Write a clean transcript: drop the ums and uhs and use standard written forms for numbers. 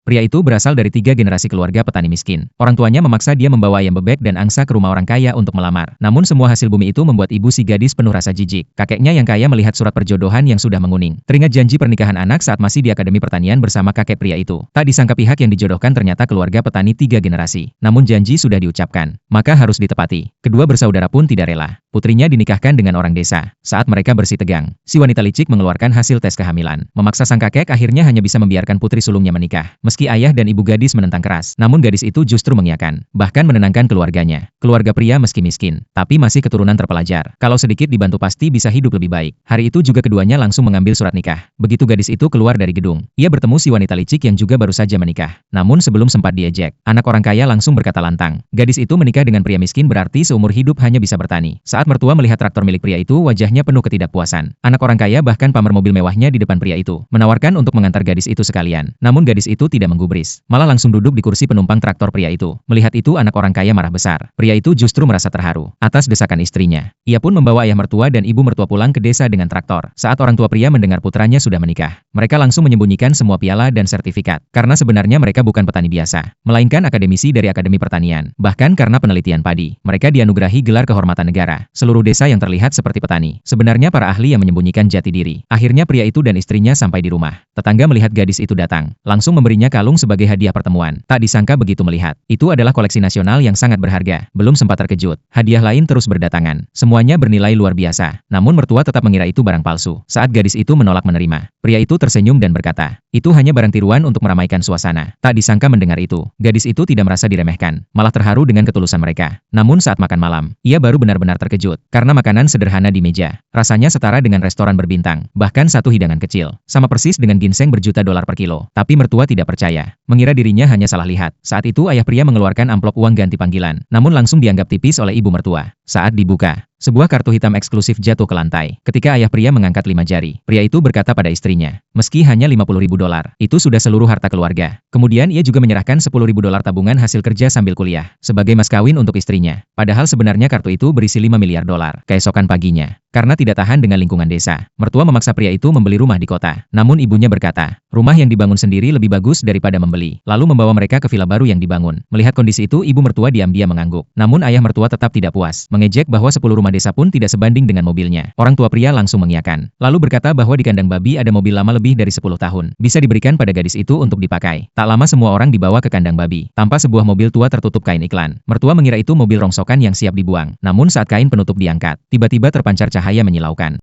Pria itu berasal dari 3 generasi keluarga petani miskin. Orang tuanya memaksa dia membawa ayam bebek dan angsa ke rumah orang kaya untuk melamar. Namun semua hasil bumi itu membuat ibu si gadis penuh rasa jijik. Kakeknya yang kaya melihat surat perjodohan yang sudah menguning. Teringat janji pernikahan anak saat masih di Akademi Pertanian bersama kakek pria itu. Tak disangka pihak yang dijodohkan ternyata keluarga petani 3 generasi. Namun janji sudah diucapkan, maka harus ditepati. Kedua bersaudara pun tidak rela. Putrinya dinikahkan dengan orang desa. Saat mereka bersih tegang, si wanita licik mengeluarkan hasil tes kehamilan. Memaksa sang kakek akhirnya hanya bisa membiarkan putri sulungnya menikah. Meski ayah dan ibu gadis menentang keras, namun gadis itu justru mengiyakan, bahkan menenangkan keluarganya. Keluarga pria meski miskin, tapi masih keturunan terpelajar. Kalau sedikit dibantu pasti bisa hidup lebih baik. Hari itu juga keduanya langsung mengambil surat nikah. Begitu gadis itu keluar dari gedung, ia bertemu si wanita licik yang juga baru saja menikah. Namun sebelum sempat diejek, anak orang kaya langsung berkata lantang, gadis itu menikah dengan pria miskin berarti seumur hidup hanya bisa bertani. Saat mertua melihat traktor milik pria itu, wajahnya penuh ketidakpuasan. Anak orang kaya bahkan pamer mobil mewahnya di depan pria itu, menawarkan untuk mengantar gadis itu sekalian. Namun gadis itu tidak menggubris, malah langsung duduk di kursi penumpang traktor pria itu. Melihat itu anak orang kaya marah besar. Pria itu justru merasa terharu atas desakan istrinya. Ia pun membawa ayah mertua dan ibu mertua pulang ke desa dengan traktor. Saat orang tua pria mendengar putranya sudah menikah, mereka langsung menyembunyikan semua piala dan sertifikat. Karena sebenarnya mereka bukan petani biasa, melainkan akademisi dari Akademi Pertanian. Bahkan karena penelitian padi, mereka dianugerahi gelar kehormatan negara. Seluruh desa yang terlihat seperti petani. Sebenarnya para ahli yang menyembunyikan jati diri. Akhirnya pria itu dan istrinya sampai di rumah. Tetangga melihat gadis itu datang, langsung memberinya kalung sebagai hadiah pertemuan. Tak disangka begitu melihat, itu adalah koleksi nasional yang sangat berharga. Belum sempat terkejut, hadiah lain terus berdatangan. Semuanya bernilai luar biasa. Namun mertua tetap mengira itu barang palsu. Saat gadis itu menolak menerima, pria itu tersenyum dan berkata, itu hanya barang tiruan untuk meramaikan suasana. Tak disangka mendengar itu, gadis itu tidak merasa diremehkan, malah terharu dengan ketulusan mereka. Namun saat makan malam, ia baru benar-benar terkejut, karena makanan sederhana di meja. Rasanya setara dengan restoran berbintang, bahkan satu hidangan kecil. Sama persis dengan ginseng berjuta dolar per kilo. Tapi mertua tidak percaya, mengira dirinya hanya salah lihat. Saat itu ayah pria mengeluarkan amplop uang ganti panggilan, namun langsung dianggap tipis oleh ibu mertua. Saat dibuka, sebuah kartu hitam eksklusif jatuh ke lantai. Ketika ayah pria mengangkat 5 jari, pria itu berkata pada istrinya, meski hanya 50.000 dolar, itu sudah seluruh harta keluarga. Kemudian ia juga menyerahkan 10.000 dolar tabungan hasil kerja sambil kuliah, sebagai mas kawin untuk istrinya. Padahal sebenarnya kartu itu berisi 5 miliar dolar. Keesokan paginya, karena tidak tahan dengan lingkungan desa, mertua memaksa pria itu membeli rumah di kota. Namun ibunya berkata, rumah yang dibangun sendiri lebih bagus daripada membeli. Lalu membawa mereka ke villa baru yang dibangun. Melihat kondisi itu, ibu mertua diam-diam mengangguk. Namun ayah mertua tetap tidak puas, mengejek bahwa 10 rumah desa pun tidak sebanding dengan mobilnya. Orang tua pria langsung mengiyakan, lalu berkata bahwa di kandang babi ada mobil lama lebih dari 10 tahun. Bisa diberikan pada gadis itu untuk dipakai. Tak lama semua orang dibawa ke kandang babi, tanpa sebuah mobil tua tertutup kain iklan. Mertua mengira itu mobil rongsokan yang siap dibuang. Namun saat kain penutup diangkat, tiba-tiba terpancar cahaya menyilaukan.